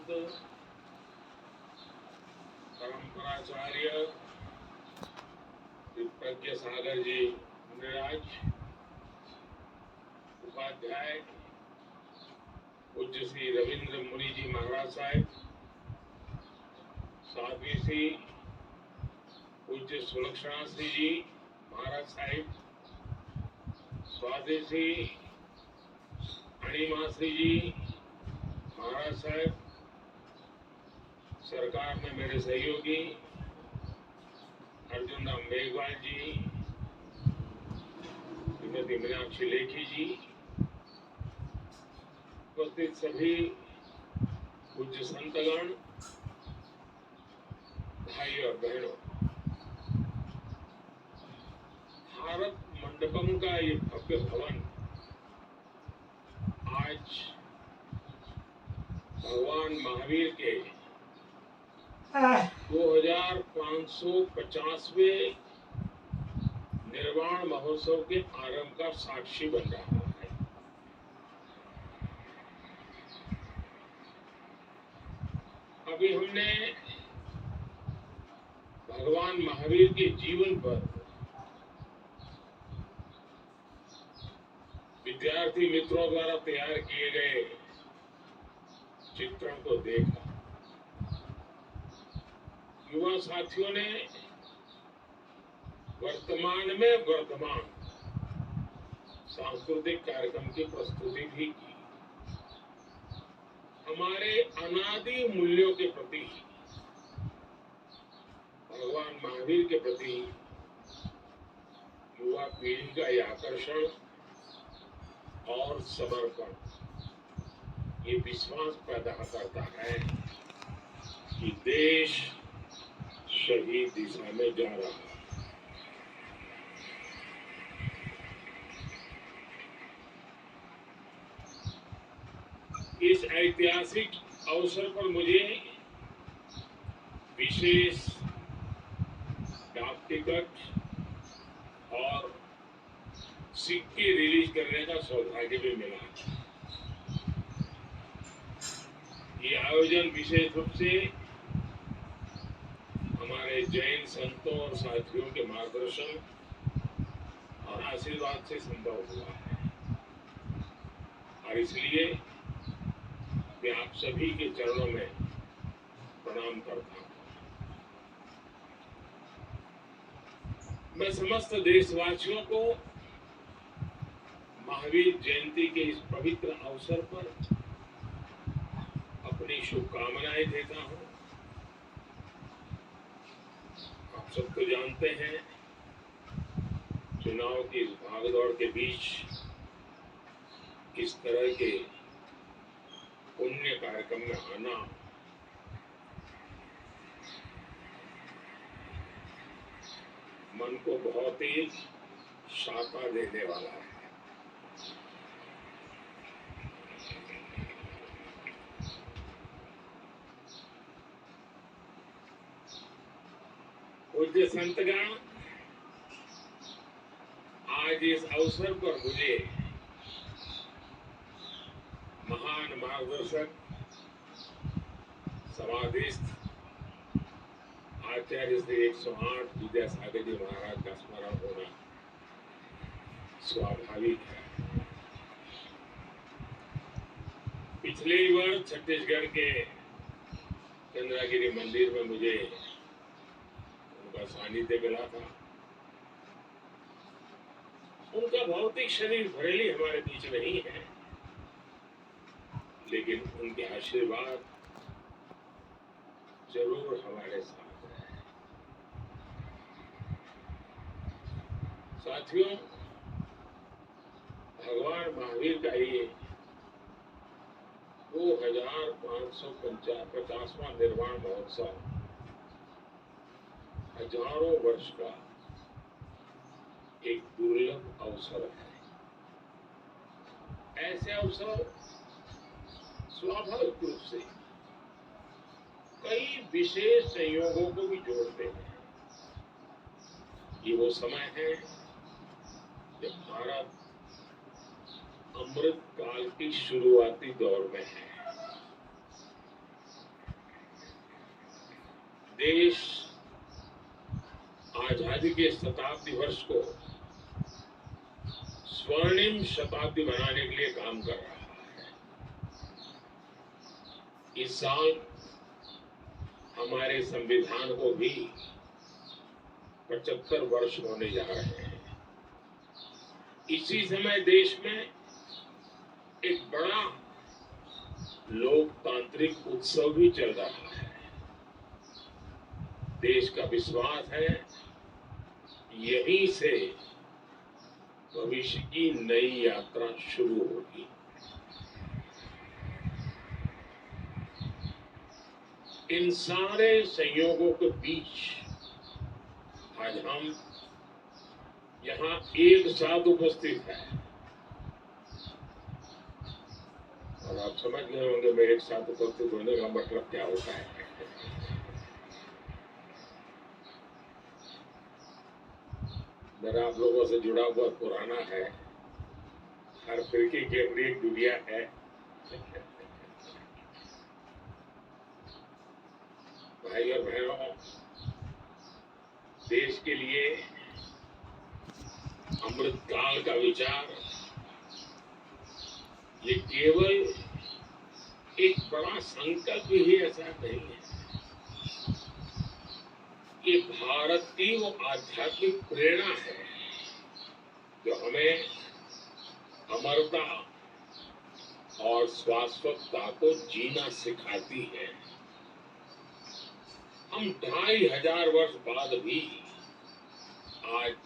संत परंपराचार्य प्रज्ञ सागर जी मुनिराज उपाध्याय पूज्य श्री रविंद्र मुनि जी महाराज साहब, साध्वी श्री पूज्य सुलक्षणा श्री जी महाराज साहब, स्वाति श्री अणिमा श्री जी महाराज साहब, सरकार में मेरे सहयोगी अर्जुन राम मेघवाल जी, श्रीमती मीनाक्षी लेखी जी, उपस्थित सभी पूज्य संतगण, भाई और बहनों, भारत मंडपम का ये भव्य भवन आज भगवान महावीर के 2550वें निर्वाण महोत्सव के आरंभ का साक्षी बन रहा है। अभी हमने भगवान महावीर के जीवन पर विद्यार्थी मित्रों द्वारा तैयार किए गए चित्रों को देखा। युवा साथियों ने वर्तमान में वर्तमान सांस्कृतिक कार्यक्रम की प्रस्तुति भी की। हमारे अनादि मूल्यों के प्रति, भगवान महावीर के प्रति युवा पीढ़ी का यह आकर्षण और समर्पण ये विश्वास पैदा करता है कि देश सही दिशा में जा रहा है। इस ऐतिहासिक अवसर पर मुझे विशेष डाक टिकट और सिक्के रिलीज करने का सौभाग्य भी मिला। ये आयोजन विशेष रूप से हमारे जैन संतों और साथियों के मार्गदर्शन और आशीर्वाद से संभव हुआ है, और इसलिए मैं आप सभी के चरणों में प्रणाम करता हूं। मैं समस्त देशवासियों को महावीर जयंती के इस पवित्र अवसर पर अपनी शुभकामनाएं देता हूं। आप सब तो जानते हैं, चुनाव की इस भागदौड़ के बीच इस तरह के पुण्य कार्यक्रम में आना मन को बहुत ही शांति देने वाला है। पूज्य संतगण, आज इस अवसर पर मुझे महान मार्गदर्शक समाधिस्थ आचार्य श्री 108 विद्यासागर जी महाराज का स्मरण होना स्वाभाविक है। पिछले वर्ष छत्तीसगढ़ के चंद्रागिरी मंदिर में मुझे उनका सानिध्य मिला था। उनका भौतिक शरीर बरेली हमारे बीच नहीं है, लेकिन उनके आशीर्वाद जरूर हमारे साथ है। साथियों, भगवान महावीर का ये 2550वां निर्वाण महोत्सव हजारों वर्ष का एक दुर्लभ अवसर है। ऐसे अवसर स्वाभाविक रूप से कई विशेष संयोगों को भी जोड़ते हैं। ये वो समय है जब भारत अमृत काल की शुरुआती दौर में है। देश आजादी के शताब्दी वर्ष को स्वर्णिम शताब्दी बनाने के लिए काम कर रहा है। इस साल हमारे संविधान को भी 75 वर्ष होने जा रहे हैं। इसी समय देश में एक बड़ा लोकतांत्रिक उत्सव भी चल रहा है। देश का विश्वास है यहीं से भविष्य की नई यात्रा शुरू होगी। इन सारे संयोगों के बीच आज हम यहाँ एक साथ उपस्थित हैं और आप समझ गए होंगे मेरे एक साथ उपस्थित होने का मतलब क्या होता है। मेरा आप लोगों से जुड़ा बहुत पुराना है। हर फिरके की अपनी एक दुनिया है। भाई और बहनों, देश के लिए अमृत काल का विचार ये केवल एक बड़ा संकल्प ही ऐसा नहीं है। ये भारत की वो आध्यात्मिक प्रेरणा है जो हमें अमरता और शाश्वतता को जीना सिखाती है। हम 2500 वर्ष बाद भी आज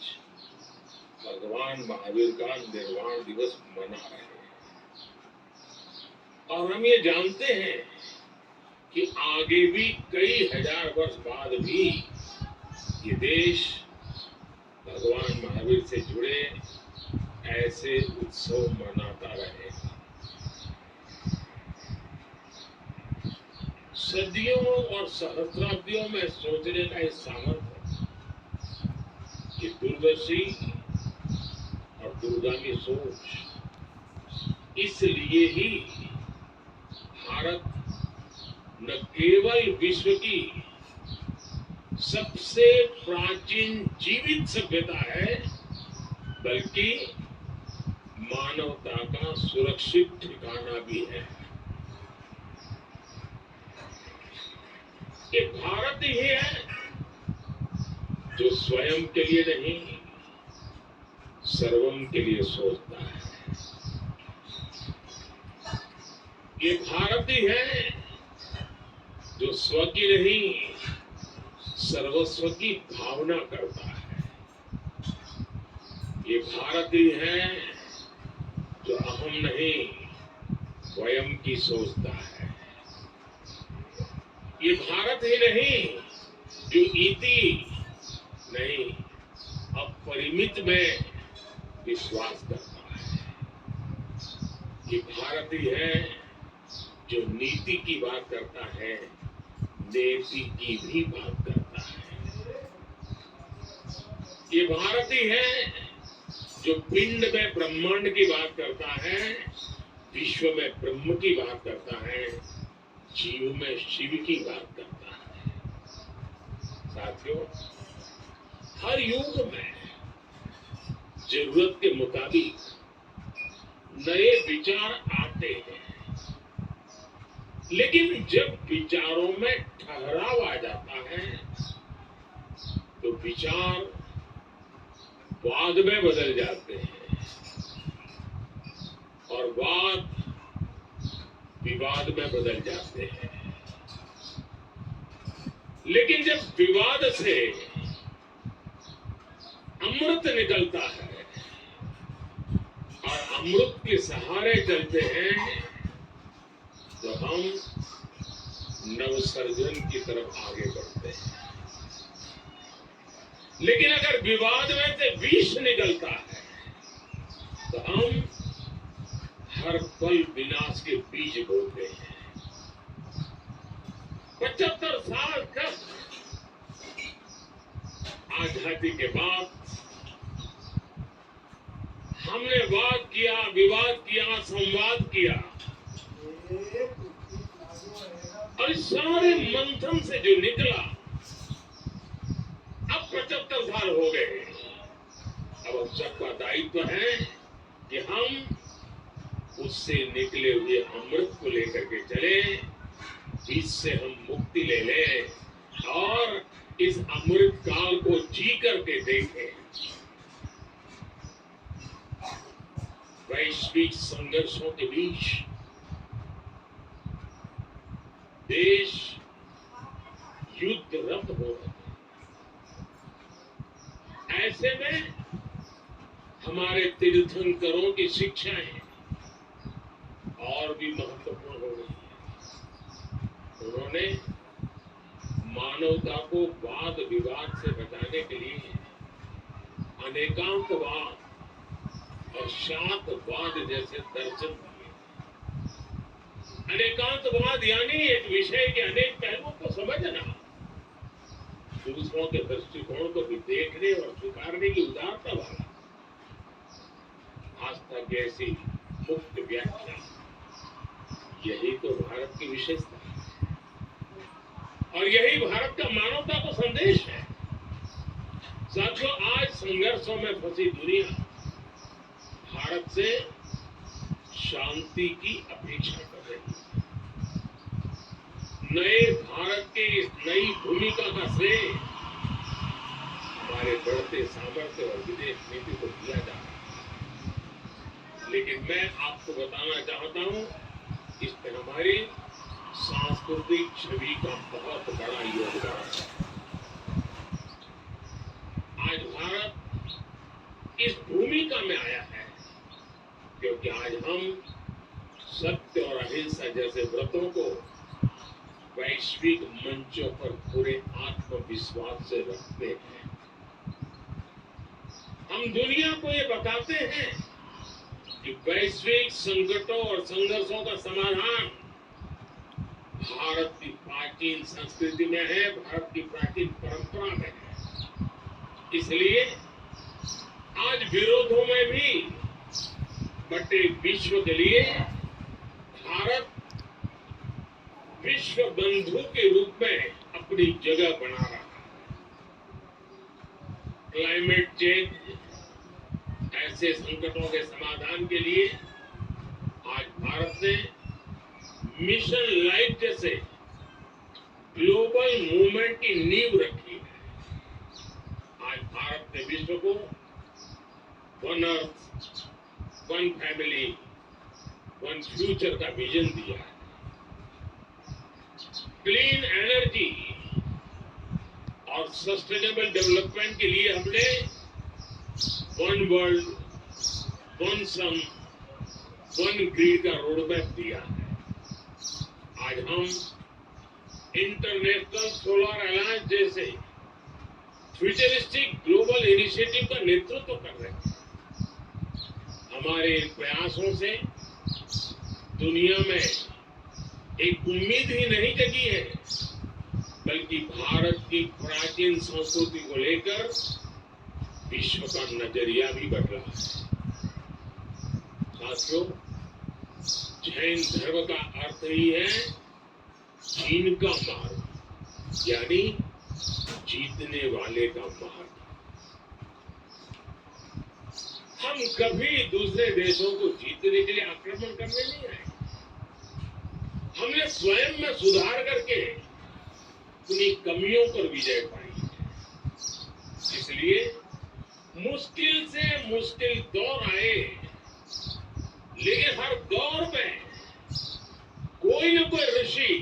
भगवान महावीर का निर्वाण दिवस मना रहे हैं और हम ये जानते हैं कि आगे भी कई हजार वर्ष बाद भी ये देश भगवान महावीर से जुड़े ऐसे उत्सव मनाता रहेगा। सदियों और सहस्राब्दियों में सोचने का एक सामर्थ्य, ये दूरदर्शी और दूरगामी सोच, इसलिए ही भारत न केवल विश्व की सबसे प्राचीन जीवित सभ्यता है बल्कि मानवता का सुरक्षित ठिकाना भी है। ये भारत ही है जो स्वयं के लिए नहीं सर्वम के लिए सोचता है। ये भारत ही है जो स्व की नहीं सर्वस्व की भावना करता है। ये भारत ही है जो अहम नहीं स्वयं की सोचता है। ये भारत ही नहीं जो इति नहीं अपरिमित में विश्वास करता है। ये भारत ही है जो नीति की बात करता है, नेति की भी बात करता है। ये भारत ही है जो पिंड में ब्रह्मांड की बात करता है, विश्व में ब्रह्म की बात करता है, जीव में शिव की बात करता है। साथियों, हर युग में जरूरत के मुताबिक नए विचार आते हैं, लेकिन जब विचारों में ठहराव आ जाता है तो विचार वाद में बदल जाते हैं और वाद विवाद में बदल जाते हैं। लेकिन जब विवाद से अमृत निकलता है और अमृत के सहारे चलते हैं तो हम नवसर्जन की तरफ आगे बढ़ते हैं। लेकिन अगर विवाद में से विष निकलता है तो हम हर पल विनाश के बीज बोते हैं। 75 साल तक आजादी के बाद हमने वाद किया, विवाद किया, संवाद किया और इस सारे मंथन से जो निकला 75 साल हो गए। अब हम सबका दायित्व है कि हम उससे निकले हुए अमृत को लेकर के चले, इससे हम मुक्ति ले लें और इस अमृत काल को जी करके देखें। वैश्विक संघर्षों के बीच देश युद्धरत हो रहे हैं। ऐसे में हमारे तीर्थंकरों की शिक्षाएं और भी महत्वपूर्ण हो गई है। उन्होंने मानवता को वाद विवाद से बचाने के लिए अनेकांतवाद और शांतवाद जैसे दर्शन दिए। अनेकांतवाद यानी एक विषय के अनेक पहलुओं को समझना, दूसरों के दृष्टिकोण को भी देखने और स्वीकारने की उदारता वाला, आस्था की ऐसी मुक्त व्याख्या, यही तो भारत की विशेषता है और यही भारत का मानवता को संदेश है। साथियों, आज संघर्षों में फंसी दुनिया भारत से शांति की अपेक्षा कर रही है। नए भारत की इस नई भूमिका का श्रेय हमारे बढ़ते सामर्थ्य और विदेश नीति को दिया जा रहा है, लेकिन मैं आपको बताना चाहता हूं, इसमें हमारी सांस्कृतिक छवि का बहुत बड़ा योगदान है। आज भारत इस भूमिका में आया है क्योंकि आज हम सत्य और अहिंसा जैसे व्रतों को वैश्विक मंचों पर पूरे आत्मविश्वास से रखते हैं। हम दुनिया को ये बताते हैं कि वैश्विक संकटों और संघर्षों का समाधान भारत की प्राचीन संस्कृति में है, भारत की प्राचीन परंपरा में है। इसलिए आज विरोधों में भी बटे विश्व के लिए भारत विश्व बंधु के रूप में अपनी जगह बना रहा है। क्लाइमेट चेंज ऐसे संकटों के समाधान के लिए आज भारत ने मिशन लाइफ जैसे ग्लोबल मूवमेंट की नींव रखी है। आज भारत ने विश्व को one earth, one family, one future का विजन दिया है। क्लीन एनर्जी और सस्टेनेबल डेवलपमेंट के लिए हमने वन वर्ल्ड, वन सन, वन ग्रीड का रोडमैप दिया है। आज हम इंटरनेशनल सोलर अलायंस जैसे फ्यूचरिस्टिक ग्लोबल इनिशिएटिव का नेतृत्व कर रहे हैं। हमारे इन प्रयासों से दुनिया में एक उम्मीद ही नहीं जगी है, बल्कि भारत की प्राचीन संस्कृति को लेकर विश्व का नजरिया भी बदला है। साथियों, जैन धर्म का अर्थ ही है जीन का मार्ग, यानी जीतने वाले का मार्ग। हम कभी दूसरे देशों को जीतने के लिए आक्रमण करने नहीं आए। हमने स्वयं में सुधार करके अपनी कमियों पर विजय पाई। इसलिए मुश्किल से मुश्किल दौर आए, लेकिन हर दौर में कोई न कोई ऋषि,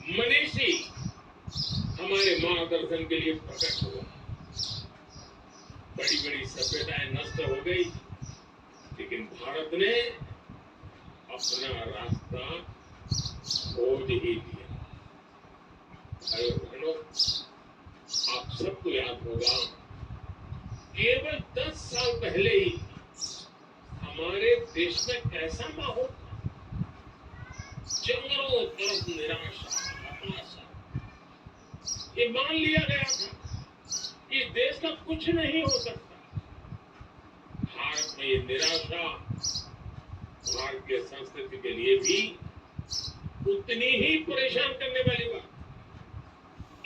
मनीषी हमारे मार्गदर्शन के लिए प्रकट हुआ। बड़ी बड़ी सभ्यताएं नष्ट हो गई, लेकिन भारत ने अपना रास्ता खोज ही लिया। भाइयों बहनों, आप सबको याद होगा, केवल 10 साल पहले ही हमारे देश में कैसा माहौल था। चारों तरफ निराशा, हताशा। ये मान लिया गया था कि देश का कुछ नहीं हो सकता। भारत में ये निराशा भारतीय संस्कृति के लिए भी उतनी ही परेशान करने वाली बात।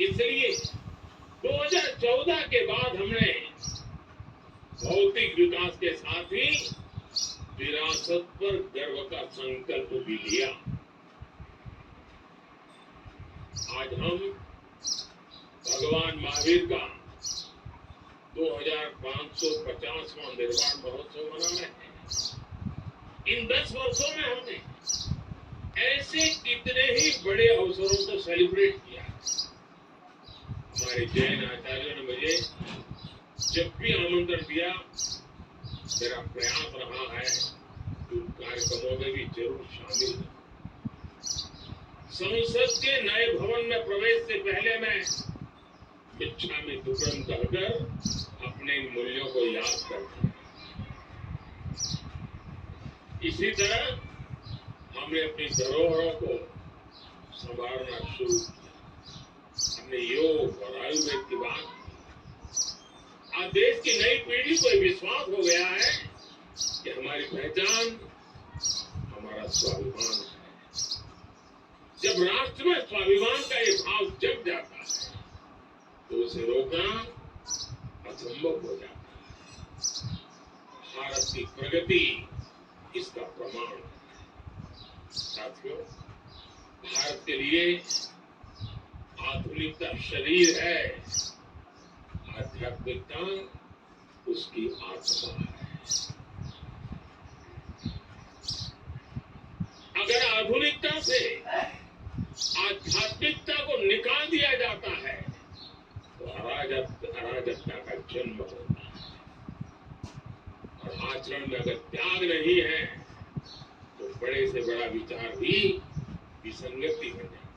इसलिए 2014 के बाद हमने भौतिक विकास के साथ ही विरासत पर गर्व का संकल्प भी लिया। आज हम भगवान महावीर का 2550वां निर्वाण महोत्सव मना रहे हैं। इन 10 वर्षों में हमने ऐसे कितने ही बड़े अवसरों को सेलिब्रेट किया। हमारे जैन आचार्यों ने मुझे जब भी आमंत्रण दिया, मेरा प्रयास रहा है कि उन कार्यक्रमों में भी जरूर शामिल हो। संसद के नए भवन में प्रवेश से पहले मैं मिच्छामि दुक्कडम कहकर अपने इन मूल्यों को याद करता हूं। इसी तरह हमने अपनी धरोहरों को संवारना शुरू किया। हमने योग और आयुर्वेद की बात की। आज देश की नई पीढ़ी को विश्वास हो गया है कि हमारी पहचान हमारा स्वाभिमान है। जब राष्ट्र में स्वाभिमान का ये भाव जग जाता है तो उसे रोकना असंभव हो जाता है। भारत की प्रगति इसका प्रमाण है। साथियों, भारत के लिए आधुनिकता शरीर है, आध्यात्मिकता उसकी आत्मा है। अगर आधुनिकता से आध्यात्मिकता को निकाल दिया जाता है तो अराजकता का जन्म होता है। और आचरण में अगर त्याग नहीं है तो बड़े से बड़ा विचार भी विसंगति बन जाता है।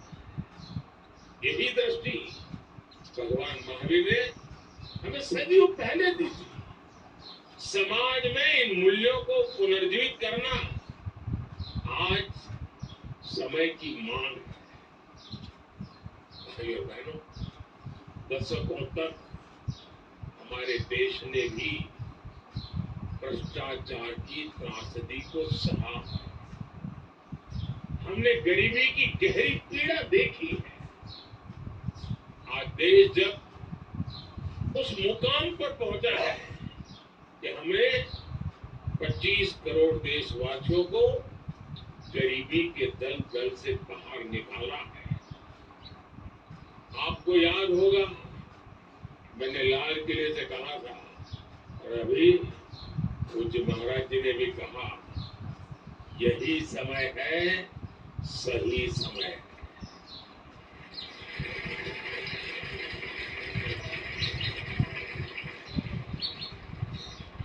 यही दृष्टि भगवान महावीर ने हमें सदियों पहले दी थी। समाज में इन मूल्यों को पुनर्जीवित करना आज समय की मांग है। भाइयों बहनों, दशकों तक हमारे देश ने भी भ्रष्टाचार की त्रासदी को सहा। हमने गरीबी की गहरी पीड़ा देखी है। आज देश जब उस मुकाम पर पहुंचा है कि हमने 25 करोड़ देशवासियों को गरीबी के दलदल से बाहर निकाला है। आपको याद होगा, मैंने लाल किले से कहा था और अभी पूज्य महाराज जी ने भी कहा, यही समय है, सही समय है।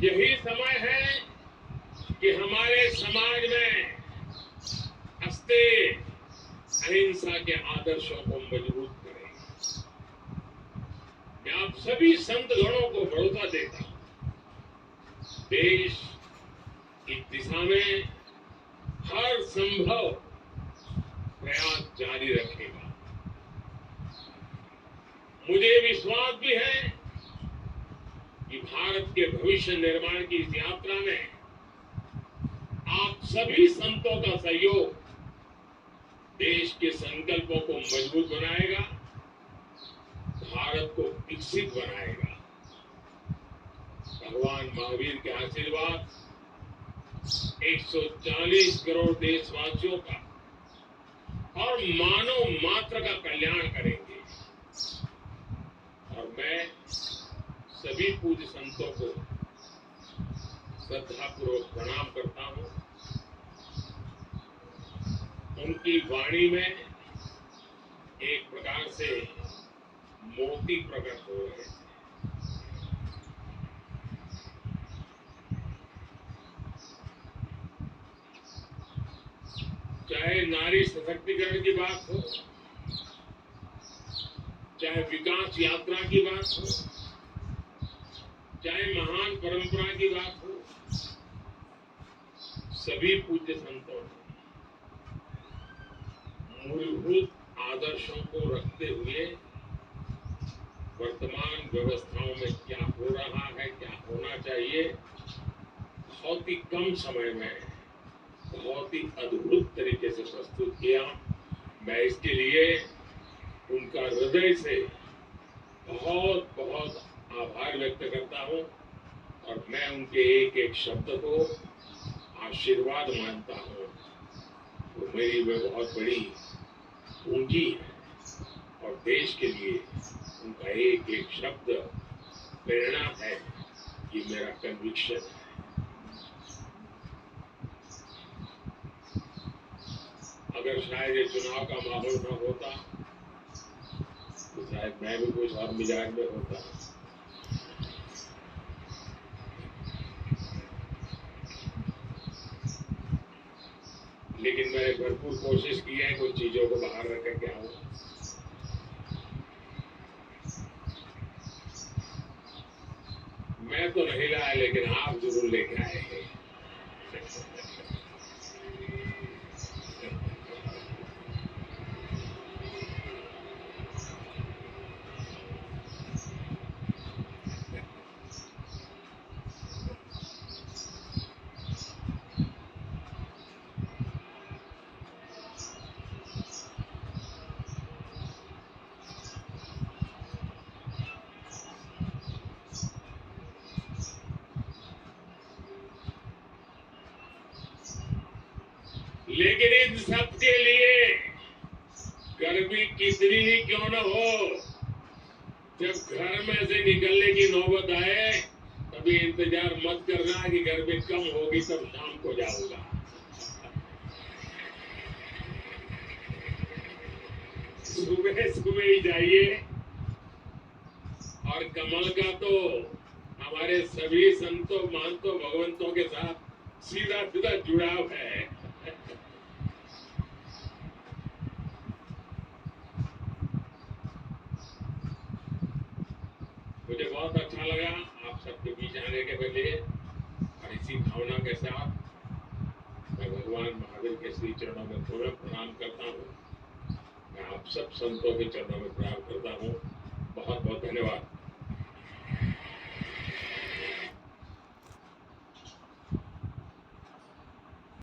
यही समय है कि हमारे समाज में अस्तेय अहिंसा के आदर्शों को मजबूत करें। मैं आप सभी संत गणों को भरोसा देता हूं, देश इस दिशा में हर संभव प्रयास जारी रखेगा। मुझे विश्वास भी है कि भारत के भविष्य निर्माण की इस यात्रा में आप सभी संतों का सहयोग देश के संकल्पों को मजबूत बनाएगा, भारत को विकसित बनाएगा। भगवान महावीर के आशीर्वाद 140 करोड़ देशवासियों का और मानव मात्र का कल्याण करेंगे। और मैं सभी पूज्य संतों को श्रद्धापूर्वक प्रणाम करता हूं। उनकी वाणी में एक प्रकार से मोती प्रकट हो रहे हैं। चाहे नारी सशक्तिकरण की बात हो, चाहे विकास यात्रा की बात हो, चाहे महान परंपरा की बात हो, सभी पूज्य संतों ने मूलभूत आदर्शों को रखते हुए वर्तमान व्यवस्थाओं में क्या हो रहा है, क्या होना चाहिए, बहुत ही कम समय में बहुत ही अद्भुत तरीके से प्रस्तुत किया। मैं इसके लिए उनका हृदय से बहुत बहुत बहुत आभार व्यक्त करता हूं और मैं उनके एक एक शब्द को आशीर्वाद मानता हूं। तो मेरी वे बहुत बड़ी पूंजी है और देश के लिए उनका एक एक शब्द प्रेरणा है। ये मेरा कन्विक्शन है। अगर शायद ये चुनाव का माहौल न होता तो शायद मैं भी कुछ और मिजाज में होता। लेकिन मैंने भरपूर कोशिश की है कुछ चीजों को बाहर रख करके आऊं। मैं तो नहीं लाया लेकिन आप जरूर लेके आए हैं। लेकिन इन सब के लिए गर्मी कितनी ही क्यों न हो, जब घर में से निकलने की नौबत आए तभी इंतजार मत करना कि गर्मी कम होगी तब शाम को जाऊंगा। सुबह सुबह ही जाइए। और कमल का तो हमारे सभी संतों महंतों भगवंतों के साथ सीधा सीधा जुड़ाव है। मुझे बहुत अच्छा लगा आप सबके बीच आने के लिए और इसी भावना के साथ मैं भगवान महावीर के श्री चरणों में पुनः प्रणाम करता हूँ। मैं आप सब संतों के चरणों में प्रणाम करता हूँ। बहुत बहुत धन्यवाद।